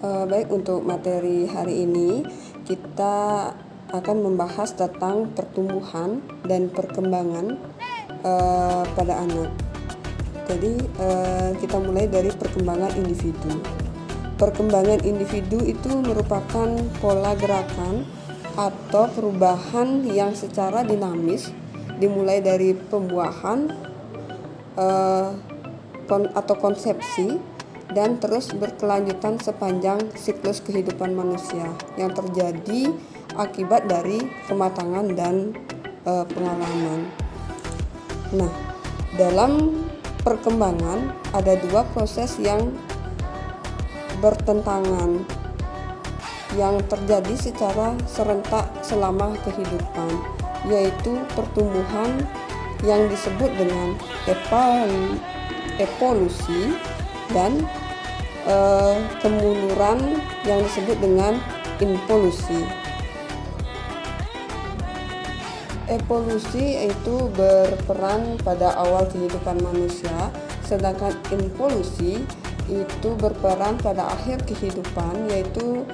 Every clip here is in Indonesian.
Baik, untuk materi hari ini kita akan membahas tentang pertumbuhan dan perkembangan pada anak. Jadi kita mulai dari perkembangan individu. Perkembangan individu itu merupakan pola gerakan atau perubahan yang secara dinamis dimulai dari pembuahan atau konsepsi dan terus berkelanjutan sepanjang siklus kehidupan manusia yang terjadi akibat dari kematangan dan pengalaman. Nah, dalam perkembangan ada dua proses yang bertentangan yang terjadi secara serentak selama kehidupan, yaitu pertumbuhan yang disebut dengan evolusi dan kemunduran yang disebut dengan involusi. Evolusi itu berperan pada awal kehidupan manusia, sedangkan involusi itu berperan pada akhir kehidupan, yaitu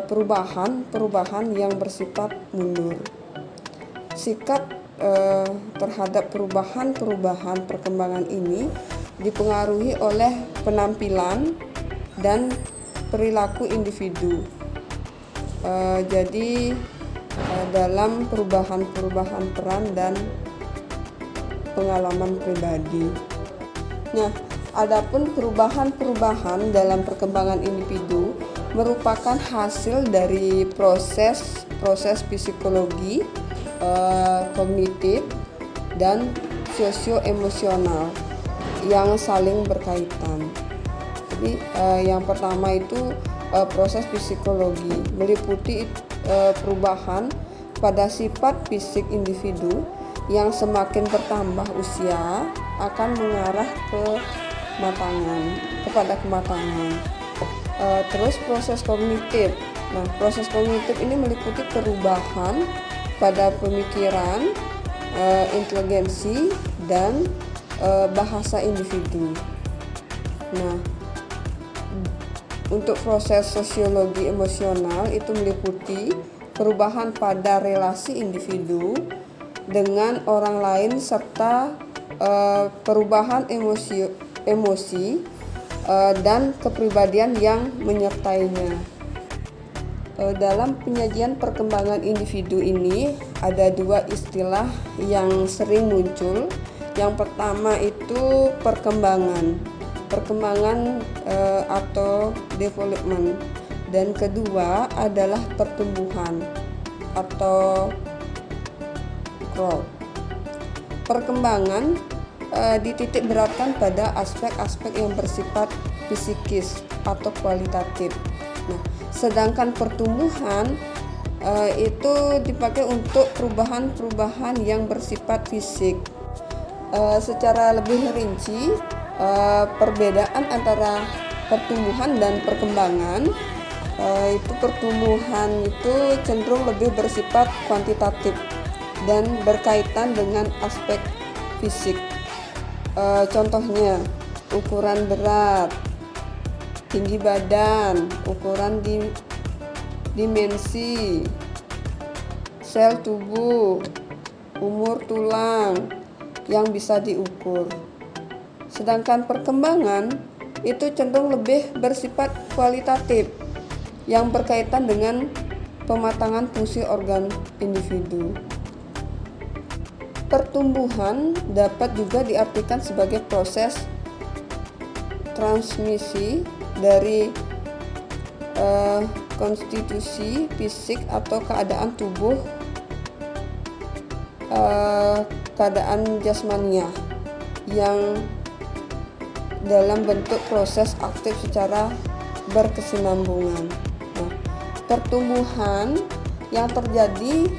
perubahan yang bersifat mundur. Sikap terhadap perubahan perkembangan ini dipengaruhi oleh penampilan dan perilaku individu. Jadi dalam perubahan peran dan pengalaman pribadi. Nah, adapun perubahan dalam perkembangan individu merupakan hasil dari proses psikologi, kognitif, dan sosio-emosional yang saling berkaitan. Jadi yang pertama itu proses psikologi meliputi perubahan pada sifat fisik individu yang semakin bertambah usia akan mengarah kepada kematangan. Terus proses kognitif. Nah, proses kognitif ini meliputi perubahan pada pemikiran, inteligensi, dan bahasa individu. Nah, untuk proses sosiologi emosional itu meliputi perubahan pada relasi individu dengan orang lain serta perubahan emosi dan kepribadian yang menyertainya. Dalam penyajian perkembangan individu ini ada dua istilah yang sering muncul. Yang pertama itu perkembangan atau development, dan kedua adalah pertumbuhan atau growth. Perkembangan dititik beratkan pada aspek-aspek yang bersifat fisikis atau kualitatif. Nah, sedangkan pertumbuhan itu dipakai untuk perubahan yang bersifat fisik. Secara lebih rinci, perbedaan antara pertumbuhan dan perkembangan itu pertumbuhan itu cenderung lebih bersifat kuantitatif dan berkaitan dengan aspek fisik. Contohnya ukuran berat, tinggi badan, ukuran dimensi, sel tubuh, umur tulang yang bisa diukur. Sedangkan perkembangan itu cenderung lebih bersifat kualitatif yang berkaitan dengan pematangan fungsi organ individu. Pertumbuhan dapat juga diartikan sebagai proses transmisi dari konstitusi fisik atau keadaan tubuh, keadaan jasmania yang dalam bentuk proses aktif secara berkesinambungan. Nah, pertumbuhan yang terjadi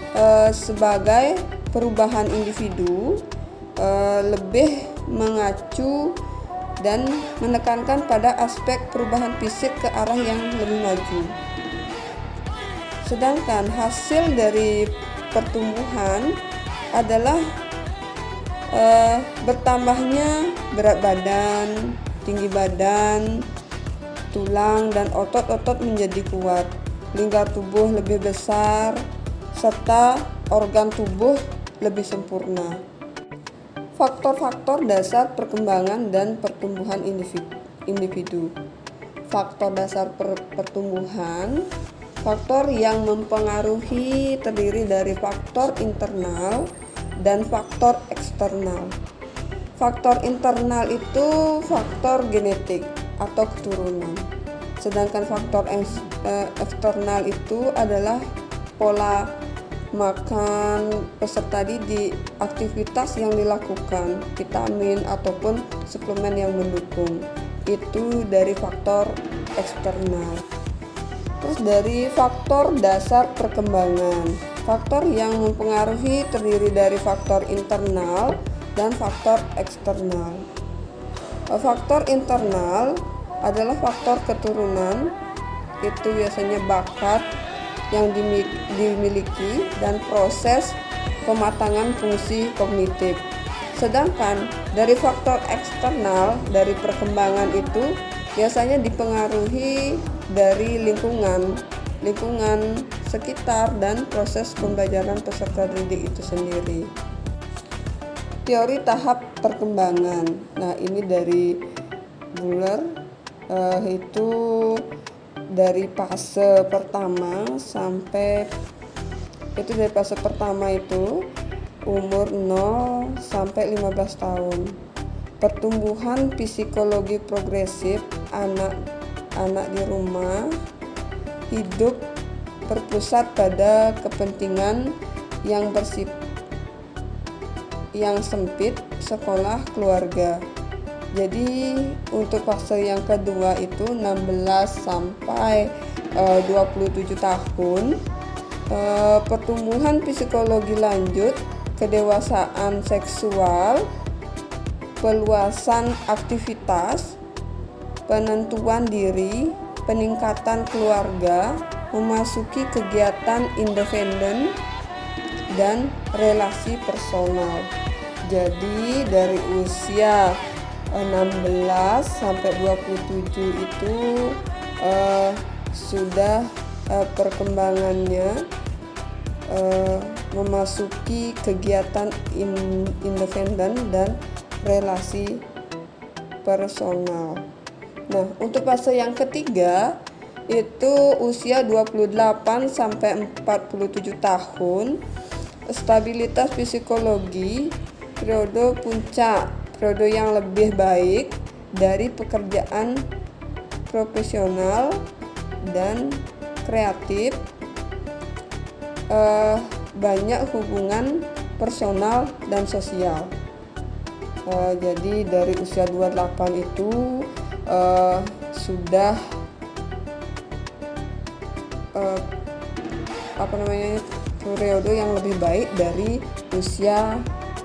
sebagai perubahan individu lebih mengacu dan menekankan pada aspek perubahan fisik ke arah yang lebih maju. Sedangkan hasil dari pertumbuhan adalah bertambahnya berat badan, tinggi badan, tulang dan otot-otot menjadi kuat, lingkar tubuh lebih besar, serta organ tubuh lebih sempurna. Faktor-faktor dasar perkembangan dan pertumbuhan individu. Faktor dasar pertumbuhan, faktor yang mempengaruhi terdiri dari faktor internal dan faktor eksternal. Faktor internal itu faktor genetik atau keturunan, sedangkan faktor eksternal itu adalah pola makan peserta didik, aktivitas yang dilakukan, vitamin ataupun suplemen yang mendukung. Itu dari faktor eksternal. Terus dari faktor dasar perkembangan, faktor yang mempengaruhi terdiri dari faktor internal dan faktor eksternal. Faktor internal adalah faktor keturunan, itu biasanya bakat yang dimiliki dan proses pematangan fungsi kognitif. Sedangkan dari faktor eksternal dari perkembangan itu biasanya dipengaruhi dari lingkungan sekitar dan proses pembelajaran peserta didik itu sendiri. Teori tahap perkembangan. Nah, ini dari Buller, itu dari fase pertama itu umur 0 sampai 15 tahun. Pertumbuhan psikologi progresif anak di rumah hidup berpusat pada kepentingan yang sempit, sekolah, keluarga. Jadi untuk fase yang kedua itu 16 sampai 27 tahun, pertumbuhan psikologi lanjut, kedewasaan seksual, peluasan aktivitas, penentuan diri, peningkatan keluarga, memasuki kegiatan independen, dan relasi personal. Jadi dari usia 16 sampai 27 itu sudah perkembangannya memasuki kegiatan independen dan relasi personal. Nah, untuk fase yang ketiga itu usia 28 sampai 47 tahun, stabilitas psikologi, periode puncak, periode yang lebih baik dari pekerjaan profesional dan kreatif, banyak hubungan personal dan sosial. Jadi dari usia 28 itu sudah periode yang lebih baik dari usia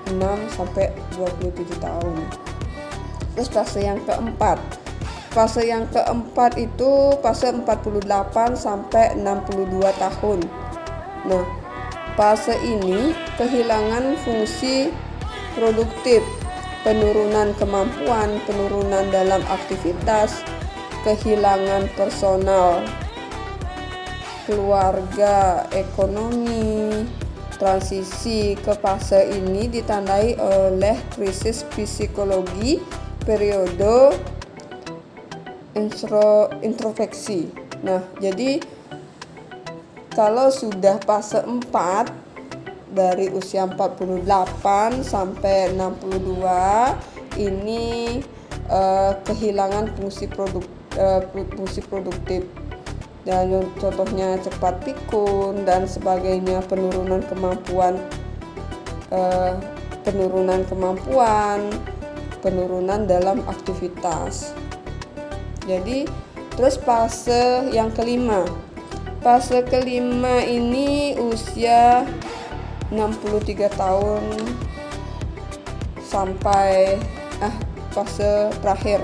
6 sampai 27 tahun. Terus fase yang keempat. Fase yang keempat itu fase 48 sampai 62 tahun. Nah, fase ini kehilangan fungsi produktif, penurunan kemampuan, penurunan dalam aktivitas, kehilangan personal, keluarga, ekonomi. Transisi ke fase ini ditandai oleh krisis psikologi periode introspeksi. Nah, jadi kalau sudah fase 4 dari usia 48 sampai 62 ini kehilangan fungsi produktif. Dan contohnya cepat pikun dan sebagainya, penurunan kemampuan, penurunan dalam aktivitas. Jadi terus fase yang kelima. Fase kelima ini usia 63 tahun sampai fase terakhir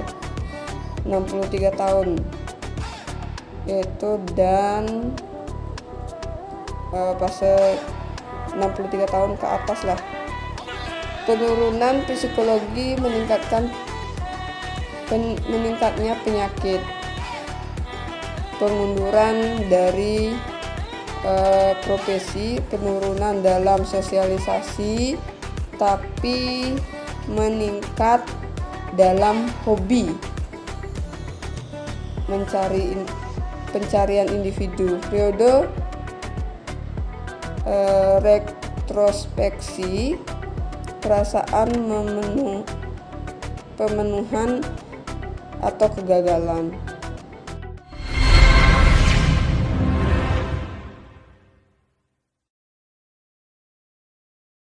63 tahun. Itu dan fase 63 tahun ke atas lah. Penurunan psikologi meningkatnya penyakit, pengunduran dari profesi, penurunan dalam sosialisasi, tapi meningkat dalam hobi pencarian individu. Periode retrospeksi, perasaan pemenuhan atau kegagalan.